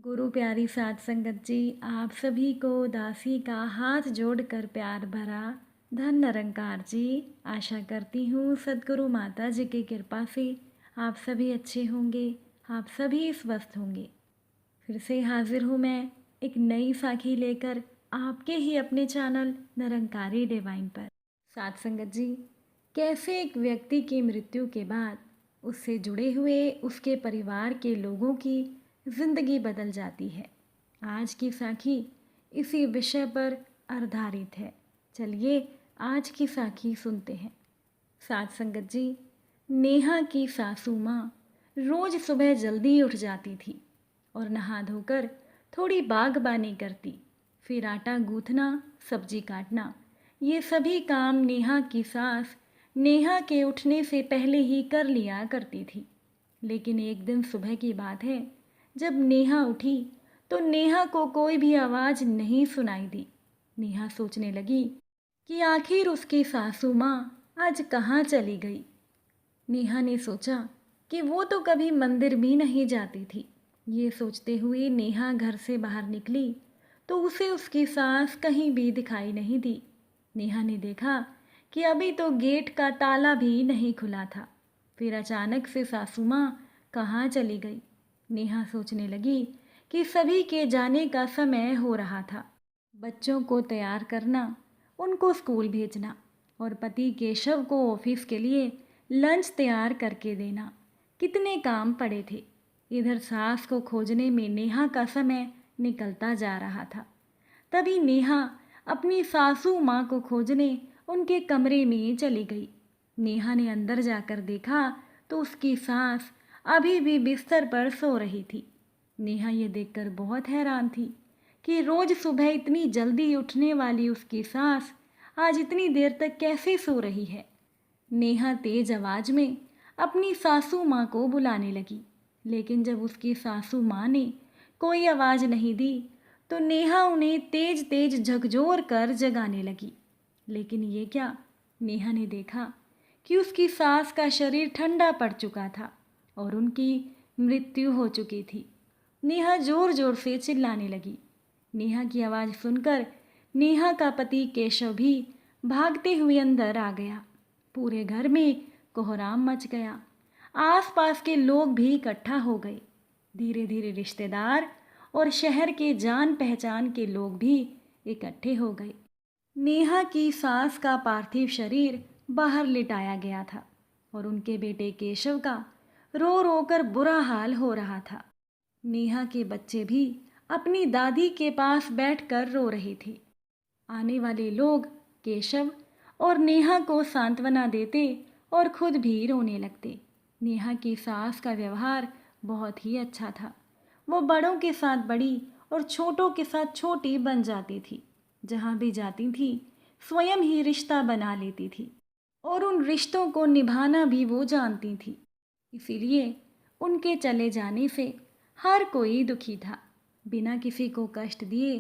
गुरु प्यारी साध संगत जी, आप सभी को दासी का हाथ जोड़कर प्यार भरा धन निरंकार जी। आशा करती हूँ सद्गुरु माता जी की कृपा से आप सभी अच्छे होंगे, आप सभी स्वस्थ होंगे। फिर से हाजिर हूँ मैं एक नई साखी लेकर आपके ही अपने चैनल निरंकारी डिवाइन पर। साध संगत जी, कैसे एक व्यक्ति की मृत्यु के बाद उससे जुड़े हुए उसके परिवार के लोगों की ज़िंदगी बदल जाती है। आज की साखी इसी विषय पर आधारित है। चलिए आज की साखी सुनते हैं। साध संगत जी, नेहा की सासू माँ रोज़ सुबह जल्दी उठ जाती थी और नहा धोकर थोड़ी बागबानी करती। फिर आटा गूँथना, सब्जी काटना, ये सभी काम नेहा की सास नेहा के उठने से पहले ही कर लिया करती थी। लेकिन एक दिन सुबह की बात है, जब नेहा उठी तो नेहा को कोई भी आवाज़ नहीं सुनाई दी। नेहा सोचने लगी कि आखिर उसकी सासू माँ आज कहाँ चली गई। नेहा ने सोचा कि वो तो कभी मंदिर भी नहीं जाती थी। ये सोचते हुए नेहा घर से बाहर निकली तो उसे उसकी सास कहीं भी दिखाई नहीं दी। नेहा ने देखा कि अभी तो गेट का ताला भी नहीं खुला था। फिर अचानक से सासू माँ कहाँ चली गई। नेहा सोचने लगी कि सभी के जाने का समय हो रहा था। बच्चों को तैयार करना, उनको स्कूल भेजना और पति केशव को ऑफिस के लिए लंच तैयार करके देना, कितने काम पड़े थे। इधर सास को खोजने में नेहा का समय निकलता जा रहा था। तभी नेहा अपनी सासू माँ को खोजने उनके कमरे में चली गई। नेहा ने अंदर जाकर देखा तो उसकी सास अभी भी बिस्तर पर सो रही थी। नेहा ये देखकर बहुत हैरान थी कि रोज सुबह इतनी जल्दी उठने वाली उसकी सास आज इतनी देर तक कैसे सो रही है। नेहा तेज आवाज में अपनी सासू माँ को बुलाने लगी, लेकिन जब उसकी सासू माँ ने कोई आवाज़ नहीं दी तो नेहा उन्हें तेज तेज झकझोर कर जगाने लगी। लेकिन ये क्या, नेहा ने देखा कि उसकी सास का शरीर ठंडा पड़ चुका था और उनकी मृत्यु हो चुकी थी। नेहा जोर जोर से चिल्लाने लगी। नेहा की आवाज़ सुनकर नेहा का पति केशव भी भागते हुए अंदर आ गया। पूरे घर में कोहराम मच गया। आसपास के लोग भी इकट्ठा हो गए। धीरे धीरे रिश्तेदार और शहर के जान पहचान के लोग भी इकट्ठे हो गए। नेहा की सास का पार्थिव शरीर बाहर लिटाया गया था और उनके बेटे केशव का रो रो कर बुरा हाल हो रहा था। नेहा के बच्चे भी अपनी दादी के पास बैठकर रो रहे थे। आने वाले लोग केशव और नेहा को सांत्वना देते और खुद भी रोने लगते। नेहा की सास का व्यवहार बहुत ही अच्छा था। वो बड़ों के साथ बड़ी और छोटों के साथ छोटी बन जाती थी। जहाँ भी जाती थी स्वयं ही रिश्ता बना लेती थी और उन रिश्तों को निभाना भी वो जानती थी। इसीलिए उनके चले जाने से हर कोई दुखी था। बिना किसी को कष्ट दिए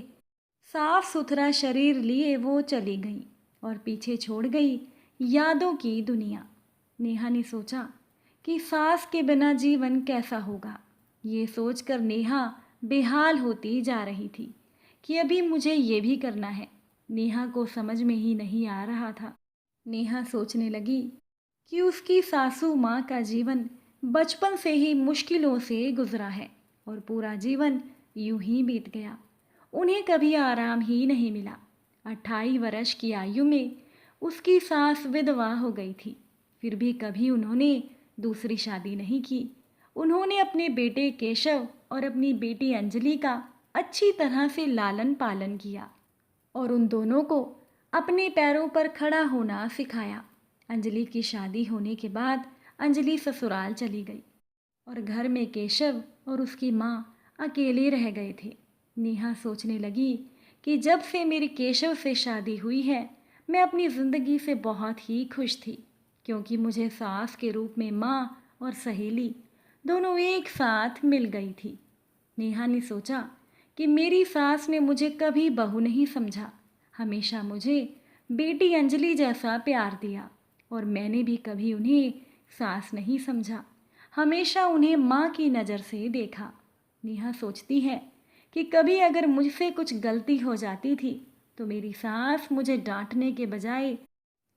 साफ सुथरा शरीर लिए वो चली गई और पीछे छोड़ गई यादों की दुनिया। नेहा ने सोचा कि सास के बिना जीवन कैसा होगा। ये सोचकर नेहा बेहाल होती जा रही थी कि अभी मुझे ये भी करना है। नेहा को समझ में ही नहीं आ रहा था। नेहा सोचने लगी कि उसकी सासू माँ का जीवन बचपन से ही मुश्किलों से गुजरा है और पूरा जीवन यूं ही बीत गया। उन्हें कभी आराम ही नहीं मिला। 28 वर्ष की आयु में उसकी सास विधवा हो गई थी। फिर भी कभी उन्होंने दूसरी शादी नहीं की। उन्होंने अपने बेटे केशव और अपनी बेटी अंजलि का अच्छी तरह से लालन पालन किया और उन दोनों को अपने पैरों पर खड़ा होना सिखाया। अंजलि की शादी होने के बाद अंजलि ससुराल चली गई और घर में केशव और उसकी माँ अकेले रह गए थे। नेहा सोचने लगी कि जब से मेरी केशव से शादी हुई है, मैं अपनी ज़िंदगी से बहुत ही खुश थी, क्योंकि मुझे सास के रूप में माँ और सहेली दोनों एक साथ मिल गई थी। नेहा ने सोचा कि मेरी सास ने मुझे कभी बहू नहीं समझा, हमेशा मुझे बेटी अंजलि जैसा प्यार दिया और मैंने भी कभी उन्हें सास नहीं समझा, हमेशा उन्हें माँ की नज़र से देखा। नेहा सोचती है कि कभी अगर मुझसे कुछ गलती हो जाती थी तो मेरी सास मुझे डांटने के बजाय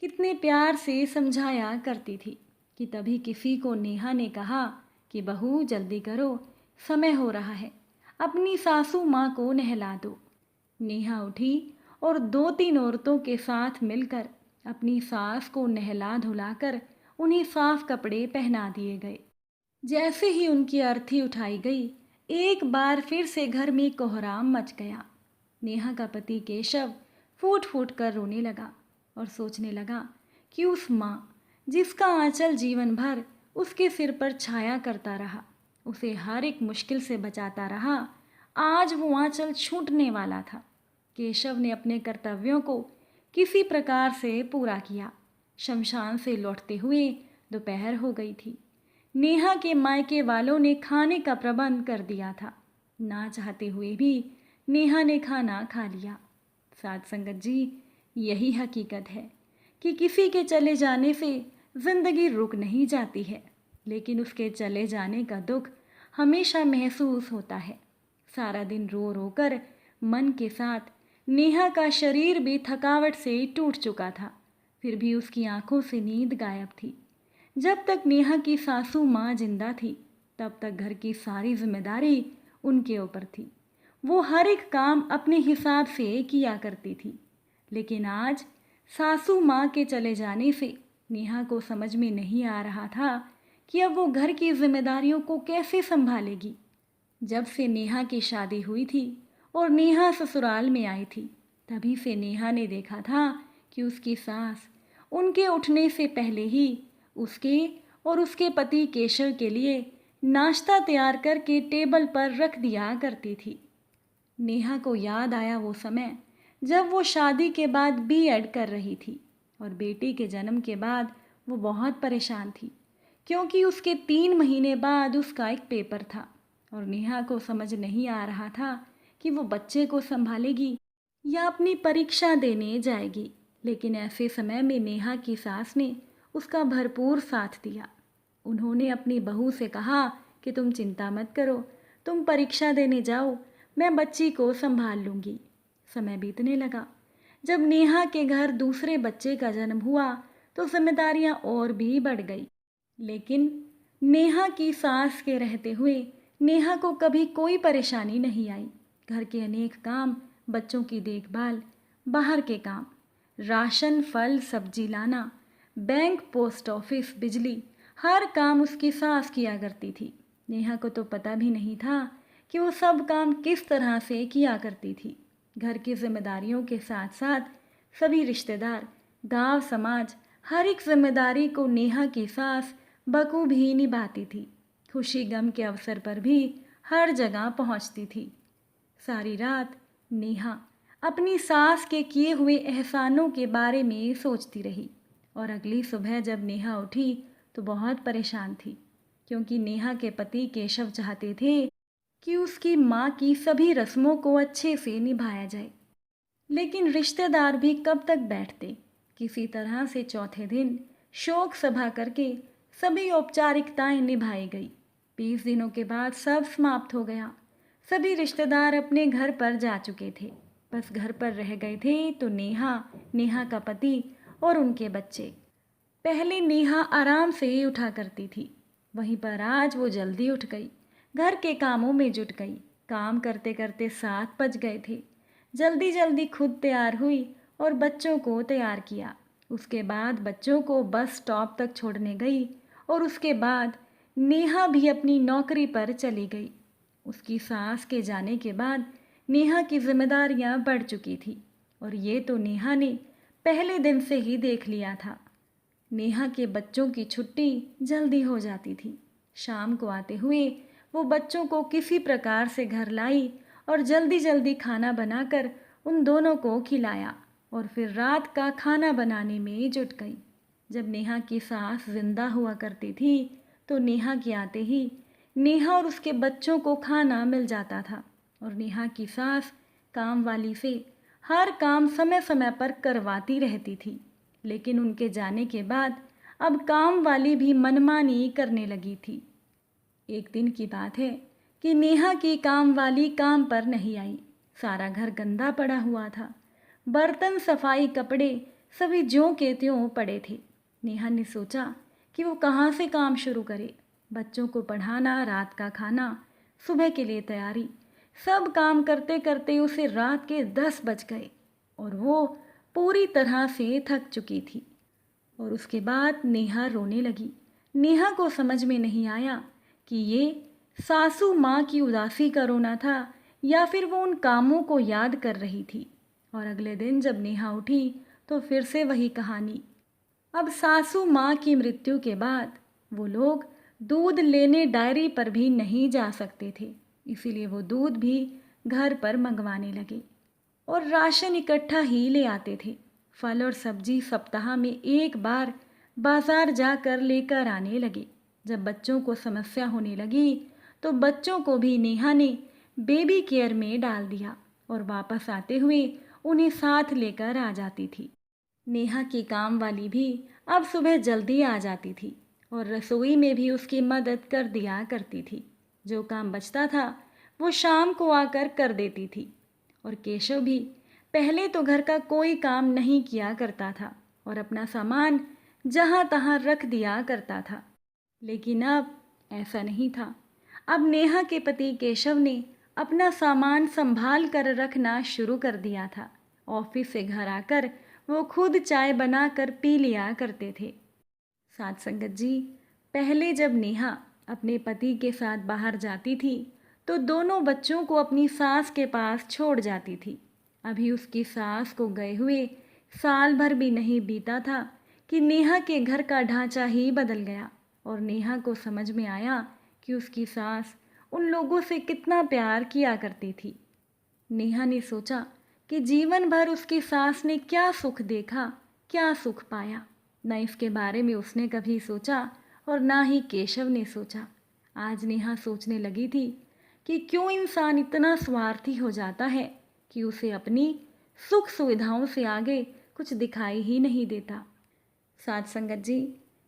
कितने प्यार से समझाया करती थी। कि तभी किसी को नेहा ने कहा कि बहू जल्दी करो, समय हो रहा है, अपनी सासू माँ को नहला दो। नेहा उठी और 2-3 औरतों के साथ मिलकर अपनी सास को नहला धुलाकर उन्हें साफ कपड़े पहना दिए गए। जैसे ही उनकी अर्थी उठाई गई, एक बार फिर से घर में कोहराम मच गया। नेहा का पति केशव फूट फूट कर रोने लगा और सोचने लगा कि उस माँ जिसका आंचल जीवन भर उसके सिर पर छाया करता रहा, उसे हर एक मुश्किल से बचाता रहा, आज वो आंचल छूटने वाला था। केशव ने अपने कर्तव्यों को किसी प्रकार से पूरा किया। शमशान से लौटते हुए दोपहर हो गई थी। नेहा के मायके वालों ने खाने का प्रबंध कर दिया था। ना चाहते हुए भी नेहा ने खाना खा लिया। साथ संगत जी, यही हकीकत है कि किसी के चले जाने से जिंदगी रुक नहीं जाती है, लेकिन उसके चले जाने का दुख हमेशा महसूस होता है। सारा दिन रो रो कर मन के साथ नेहा का शरीर भी थकावट से टूट चुका था, फिर भी उसकी आंखों से नींद गायब थी। जब तक नेहा की सासू माँ जिंदा थी तब तक घर की सारी जिम्मेदारी उनके ऊपर थी। वो हर एक काम अपने हिसाब से किया करती थी। लेकिन आज सासू माँ के चले जाने से नेहा को समझ में नहीं आ रहा था कि अब वो घर की जिम्मेदारियों को कैसे संभालेगी। जब से नेहा की शादी हुई थी और नेहा ससुराल में आई थी, तभी से नेहा ने देखा था कि उसकी सास उनके उठने से पहले ही उसके और उसके पति केशव के लिए नाश्ता तैयार करके टेबल पर रख दिया करती थी। नेहा को याद आया वो समय जब वो शादी के बाद बीएड कर रही थी और बेटी के जन्म के बाद वो बहुत परेशान थी, क्योंकि उसके 3 महीने बाद उसका एक पेपर था और नेहा को समझ नहीं आ रहा था कि वो बच्चे को संभालेगी या अपनी परीक्षा देने जाएगी। लेकिन ऐसे समय में नेहा की सास ने उसका भरपूर साथ दिया। उन्होंने अपनी बहू से कहा कि तुम चिंता मत करो, तुम परीक्षा देने जाओ, मैं बच्ची को संभाल लूँगी। समय बीतने लगा। जब नेहा के घर दूसरे बच्चे का जन्म हुआ तो जिम्मेदारियां और भी बढ़ गई। लेकिन नेहा की सास के रहते हुए नेहा को कभी कोई परेशानी नहीं आई। घर के अनेक काम, बच्चों की देखभाल, बाहर के काम, राशन, फल, सब्जी लाना, बैंक, पोस्ट ऑफिस, बिजली, हर काम उसकी सास किया करती थी। नेहा को तो पता भी नहीं था कि वो सब काम किस तरह से किया करती थी। घर की जिम्मेदारियों के साथ साथ सभी रिश्तेदार, गांव, समाज, हर एक जिम्मेदारी को नेहा की सास बखूबी निभाती थी। खुशी गम के अवसर पर भी हर जगह पहुंचती थी। सारी रात नेहा अपनी सास के किए हुए एहसानों के बारे में सोचती रही और अगली सुबह जब नेहा उठी तो बहुत परेशान थी, क्योंकि नेहा के पति केशव चाहते थे कि उसकी माँ की सभी रस्मों को अच्छे से निभाया जाए। लेकिन रिश्तेदार भी कब तक बैठते। किसी तरह से चौथे दिन शोक सभा करके सभी औपचारिकताएं निभाई गई। 20 दिनों के बाद सब समाप्त हो गया। सभी रिश्तेदार अपने घर पर जा चुके थे। बस घर पर रह गए थे तो नेहा, नेहा का पति और उनके बच्चे। पहले नेहा आराम से उठा करती थी, वहीं पर आज वो जल्दी उठ गई, घर के कामों में जुट गई। काम करते करते 7 बज गए थे। जल्दी जल्दी खुद तैयार हुई और बच्चों को तैयार किया। उसके बाद बच्चों को बस स्टॉप तक छोड़ने गई और उसके बाद नेहा भी अपनी नौकरी पर चली गई। उसकी सास के जाने के बाद नेहा की जिम्मेदारियां बढ़ चुकी थी और ये तो नेहा ने पहले दिन से ही देख लिया था। नेहा के बच्चों की छुट्टी जल्दी हो जाती थी। शाम को आते हुए वो बच्चों को किसी प्रकार से घर लाई और जल्दी जल्दी खाना बनाकर उन दोनों को खिलाया और फिर रात का खाना बनाने में जुट गई। जब नेहा की सास जिंदा हुआ करती थी तो नेहा के आते ही नेहा और उसके बच्चों को खाना मिल जाता था और नेहा की सास काम वाली से हर काम समय समय पर करवाती रहती थी। लेकिन उनके जाने के बाद अब काम वाली भी मनमानी करने लगी थी। एक दिन की बात है, कि नेहा की काम वाली काम पर नहीं आई। सारा घर गंदा पड़ा हुआ था। बर्तन, सफाई, कपड़े सभी ज्यों के त्यों पड़े थे। नेहा ने सोचा कि वो कहाँ से काम शुरू करे। बच्चों को पढ़ाना, रात का खाना, सुबह के लिए तैयारी, सब काम करते करते उसे रात के 10 बज गए और वो पूरी तरह से थक चुकी थी। और उसके बाद नेहा रोने लगी। नेहा को समझ में नहीं आया कि ये सासू माँ की उदासी का रोना था या फिर वो उन कामों को याद कर रही थी। और अगले दिन जब नेहा उठी तो फिर से वही कहानी। अब सासू माँ की मृत्यु के बाद वो लोग दूध लेने डायरी पर भी नहीं जा सकते थे, इसीलिए वो दूध भी घर पर मंगवाने लगे और राशन इकट्ठा ही ले आते थे। फल और सब्जी सप्ताह में एक बार बाजार जाकर लेकर आने लगे। जब बच्चों को समस्या होने लगी तो बच्चों को भी नेहा ने बेबी केयर में डाल दिया और वापस आते हुए उन्हें साथ लेकर आ जाती थी। नेहा की काम वाली भी अब सुबह जल्दी आ जाती थी और रसोई में भी उसकी मदद कर दिया करती थी। जो काम बचता था वो शाम को आकर कर देती थी। और केशव भी पहले तो घर का कोई काम नहीं किया करता था और अपना सामान जहाँ तहाँ रख दिया करता था। लेकिन अब ऐसा नहीं था। अब नेहा के पति केशव ने अपना सामान संभाल कर रखना शुरू कर दिया था। ऑफिस से घर आकर वो खुद चाय बनाकर पी लिया करते थे। साथ संगत जी, पहले जब नेहा अपने पति के साथ बाहर जाती थी तो दोनों बच्चों को अपनी सास के पास छोड़ जाती थी। अभी उसकी सास को गए हुए साल भर भी नहीं बीता था कि नेहा के घर का ढांचा ही बदल गया और नेहा को समझ में आया कि उसकी सास उन लोगों से कितना प्यार किया करती थी। नेहा ने सोचा कि जीवन भर उसकी सास ने क्या सुख देखा, क्या सुख पाया। न इसके बारे में उसने कभी सोचा और ना ही केशव ने सोचा। आज नेहा सोचने लगी थी कि क्यों इंसान इतना स्वार्थी हो जाता है कि उसे अपनी सुख सुविधाओं से आगे कुछ दिखाई ही नहीं देता। साथ संगत जी,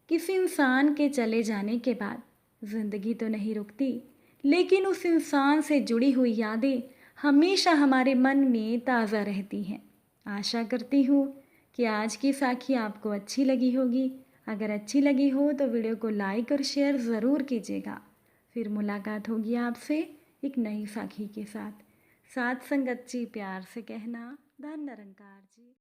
किसी इंसान के चले जाने के बाद जिंदगी तो नहीं रुकती, लेकिन उस इंसान से जुड़ी हुई यादें हमेशा हमारे मन में ताज़ा रहती हैं। आशा करती हूँ कि आज की साखी आपको अच्छी लगी होगी। अगर अच्छी लगी हो तो वीडियो को लाइक और शेयर ज़रूर कीजिएगा। फिर मुलाकात होगी आपसे एक नई साखी के साथ। साथ संगत जी, प्यार से कहना, धन निरंकार जी।